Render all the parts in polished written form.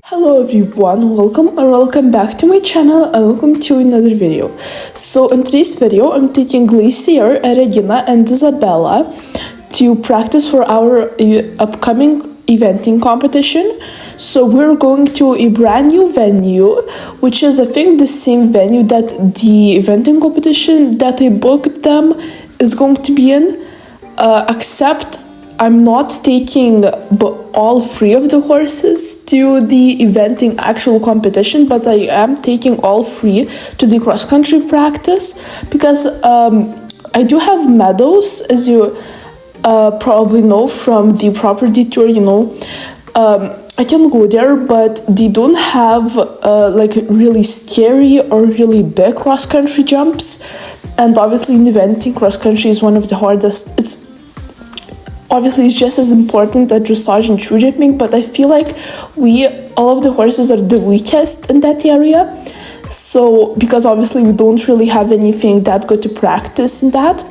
Hello everyone, welcome back to my channel and welcome to another video. So in today's video, I'm taking Glacier, Regina and Isabella to practice for our upcoming eventing competition. So we're going to a brand new venue, which is I think the same venue that the eventing competition that I booked them is going to be in, except I'm not taking all three of the horses to the eventing actual competition, but I am taking all three to the cross-country practice because I do have meadows, as you probably know from the property tour, I can go there, but they don't have like really scary or really big cross-country jumps. And obviously in eventing, cross-country is one of the hardest. Obviously, it's just as important as dressage and true jumping, but I feel like all of the horses are the weakest in that area. So, because obviously we don't really have anything that good to practice in that.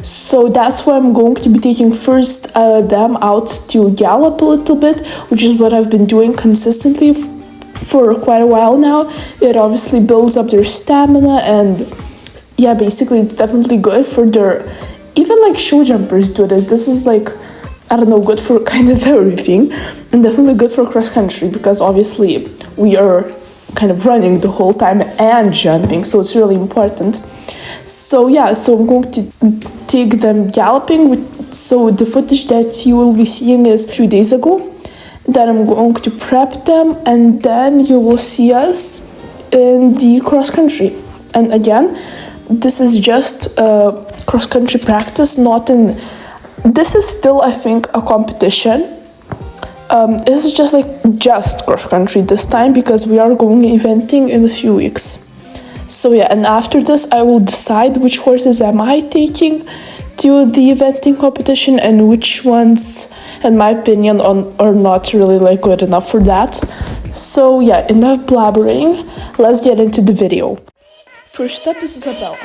So that's why I'm going to be taking first them out to gallop a little bit, which is what I've been doing consistently for quite a while now. It obviously builds up their stamina, and yeah, basically it's definitely good for their... Even like show jumpers do this. This is like, I don't know, good for kind of everything, and definitely good for cross country because obviously we are kind of running the whole time and jumping, so it's really important. So yeah, so I'm going to take them galloping. So the footage that you will be seeing is 3 days ago. Then I'm going to prep them, and then you will see us in the cross country. And again, this is just cross-country practice, this is still, I think, a competition. This is just cross-country this time because we are going eventing in a few weeks. So yeah, and after this, I will decide which horses am I taking to the eventing competition and which ones, in my opinion, are not really good enough for that. So yeah, enough blabbering. Let's get into the video. First up is Isabella.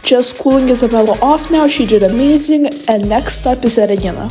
Just cooling Isabella off now, she did amazing, and next up is Regina.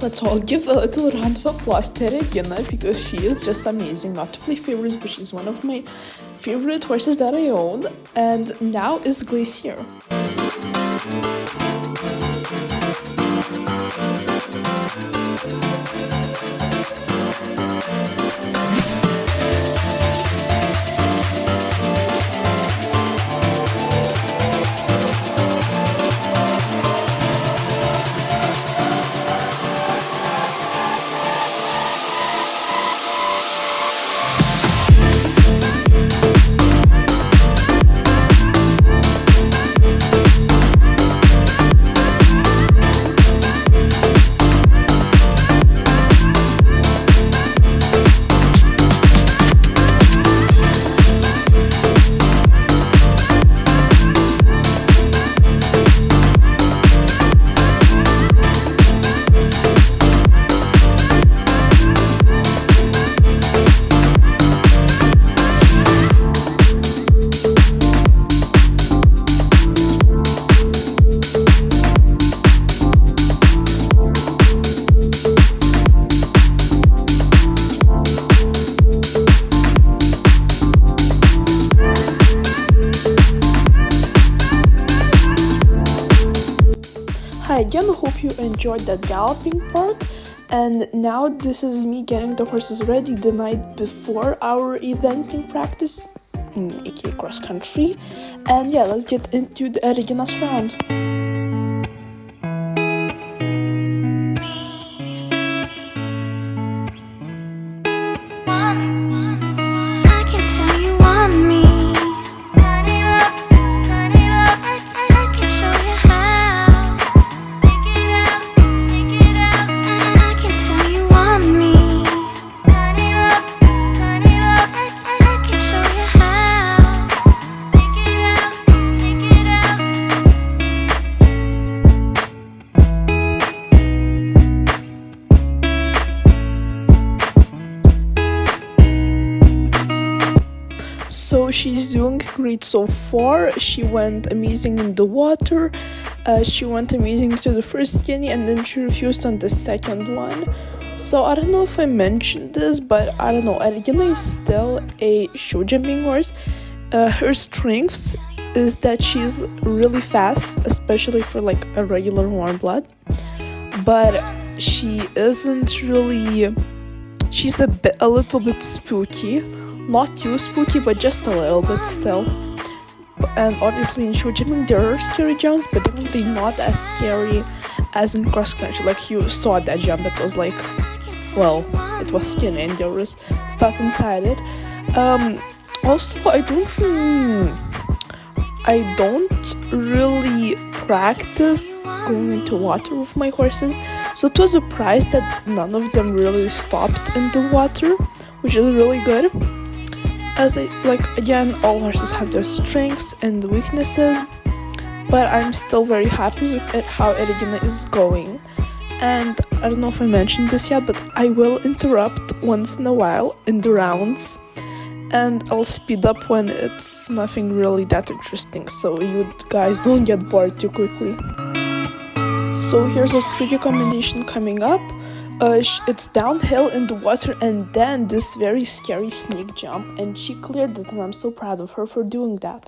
Let's all give a little round of applause to Regina because she is just amazing. Not to play favorites, but she's one of my favorite horses that I own. And now is Glacier. Hi again, hope you enjoyed that galloping part. And now this is me getting the horses ready the night before our eventing practice, aka cross country. And yeah, let's get into the Regina's round. So she's doing great so far. She went amazing in the water. She went amazing to the first skinny, and then she refused on the second one. So I don't know if I mentioned this, but I don't know. Regina is still a show jumping horse. Her strengths is that she's really fast, especially for like a regular warm blood. But she isn't really. She's a little bit spooky. Not too spooky, but just a little bit still. And obviously in show jumping there are scary jumps, but definitely not as scary as in cross country. Like you saw that jump, it was like, well, it was skinny and there was stuff inside it. Also, I don't really practice going into water with my horses, so it was a surprise that none of them really stopped in the water, which is really good. As again, all horses have their strengths and weaknesses, but I'm still very happy with how Regina is going. And I don't know if I mentioned this yet, but I will interrupt once in a while in the rounds, and I'll speed up when it's nothing really that interesting, so you guys don't get bored too quickly. So here's a tricky combination coming up. It's downhill in the water and then this very scary snake jump, and she cleared it, and I'm so proud of her for doing that.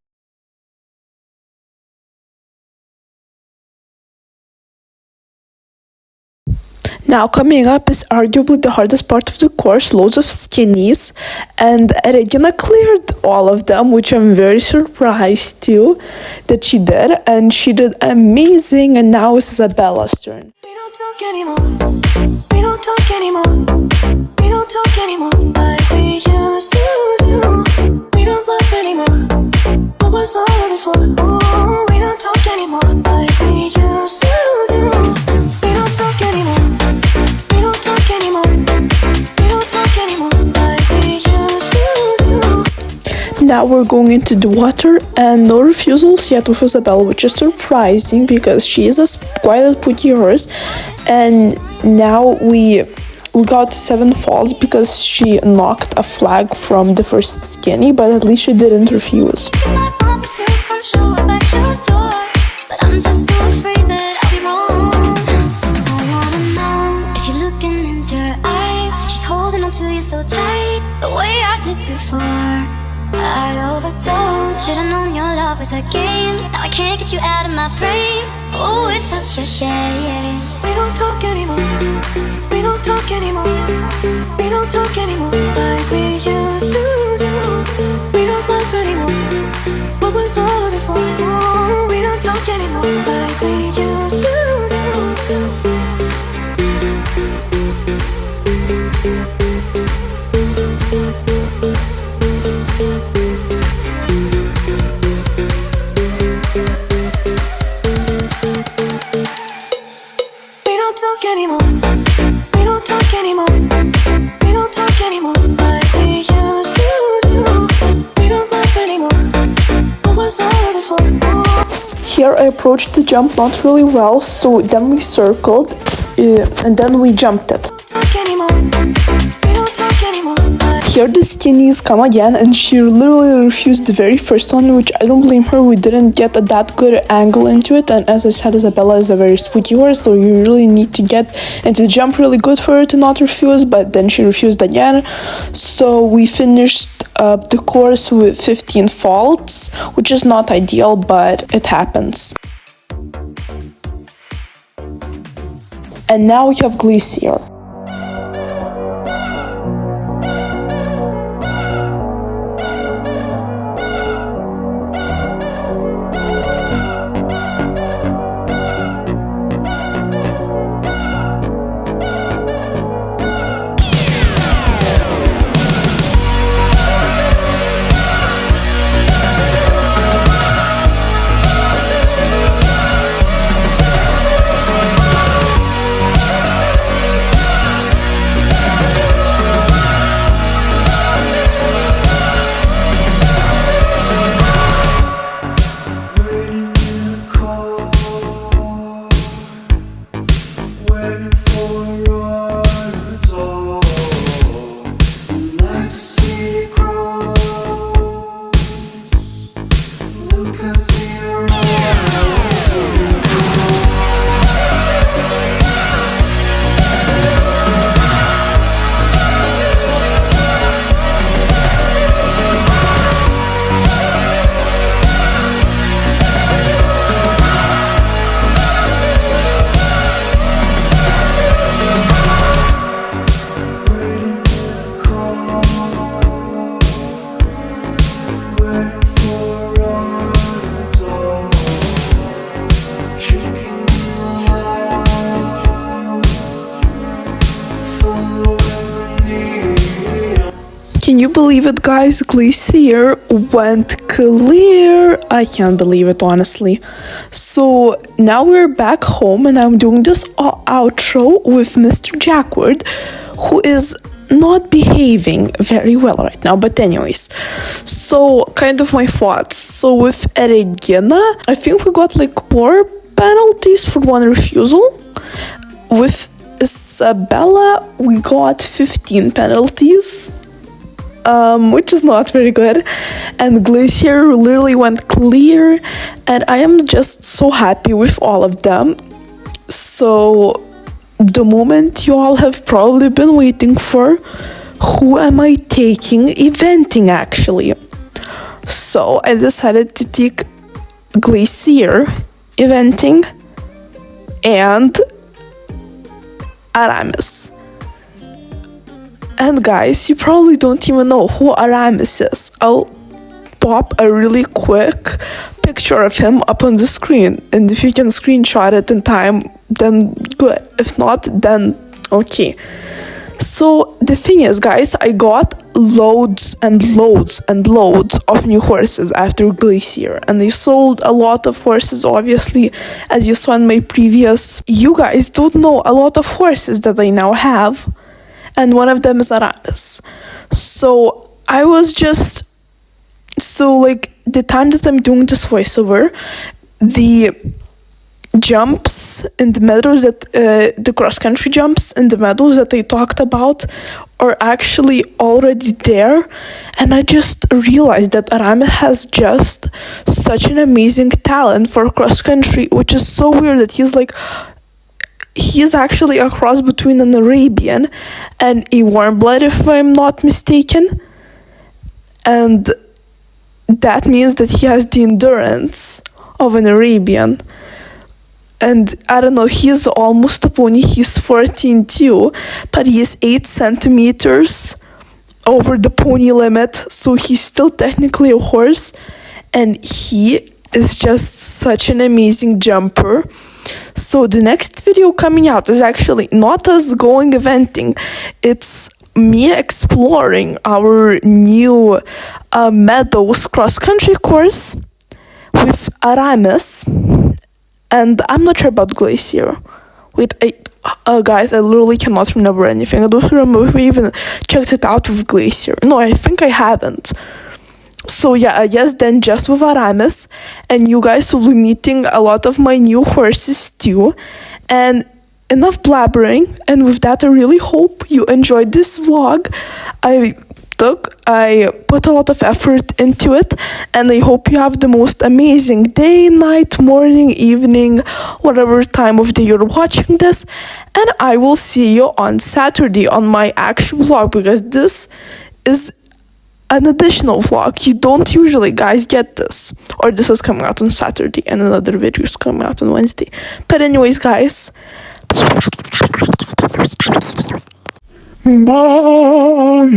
Now coming up is arguably the hardest part of the course, loads of skinnies, and Regina cleared all of them, which I'm very surprised too that she did, and she did amazing. And now it's Isabella's turn. We don't talk anymore. We don't talk anymore. We don't talk anymore like we used to do. We don't laugh anymore. What was all of it for? Ooh, we don't talk anymore like we used to do. We don't talk anymore. We don't talk anymore. We don't talk anymore like we used to do. Now we're going into the water, and no refusals yet with Isabella, which is surprising because she is quite a pretty horse. And now we got 7 falls because she knocked a flag from the first skinny, but at least she didn't refuse. I overdosed. Should've known your love was a game. Now I can't get you out of my brain. Oh, it's such a shame. We don't talk anymore. We don't talk anymore. We don't talk anymore like we used to do. We don't laugh anymore. What was all of it for? Oh, we don't talk anymore like we used to do. Anymore. We don't talk anymore. We don't talk anymore like we used to do. We don't laugh anymore. What was all of it for? Here I approached the jump not really well, so then we circled and then we jumped it. Here the skinnies come again, and she literally refused the very first one, which I don't blame her. We didn't get that good angle into it, and as I said, Isabella is a very spooky horse, so you really need to get into the jump really good for her to not refuse, but then she refused again. So we finished the course with 15 faults, which is not ideal, but it happens. and now you have Glacier. Can you believe it, guys? Glacier went clear. I can't believe it, honestly. So now we're back home and I'm doing this outro with Mr. Jackwood, who is not behaving very well right now. But anyways, so kind of my thoughts. So with Regina, I think we got like 4 penalties for 1 refusal. With Isabella, we got 15 penalties. Which is not very good, and Glacier literally went clear, and I am just so happy with all of them. So the moment you all have probably been waiting for, who am I taking eventing actually? So I decided to take Glacier eventing and Aramis. And guys, you probably don't even know who Aramis is. I'll pop a really quick picture of him up on the screen, and if you can screenshot it in time, then good. If not, then okay. So the thing is, guys, I got loads and loads and loads of new horses after Glacier, and they sold a lot of horses, obviously, as you saw in my previous. You guys don't know a lot of horses that I now have, and one of them is Aramis. So I was just, so like the time that I'm doing this voiceover, the jumps in the meadows that, the cross-country jumps in the meadows that I talked about are actually already there. And I just realized that Aramis has just such an amazing talent for cross-country, which is so weird that he's actually a cross between an Arabian and a warm blood, if I'm not mistaken. And that means that he has the endurance of an Arabian. And I don't know, he's almost a pony. He's 14 too, but he is 8 centimeters over the pony limit, so he's still technically a horse. And he is just such an amazing jumper. So the next video coming out is actually not us going eventing, it's me exploring our new meadows cross-country course with Aramis, and I'm not sure about Glacier. Wait, guys, I literally cannot remember anything. I don't remember if we even checked it out with Glacier. No, I think I haven't. So yeah, I guess then just with Aramis, and you guys will be meeting a lot of my new horses too. And enough blabbering, and with that I really hope you enjoyed this vlog. I put a lot of effort into it, and I hope you have the most amazing day, night, morning, evening, whatever time of day you're watching this. And I will see you on Saturday on my actual vlog, because this is an additional vlog. You don't usually, guys, get this. Or this is coming out on Saturday and another video is coming out on Wednesday. But anyways, guys, Bye.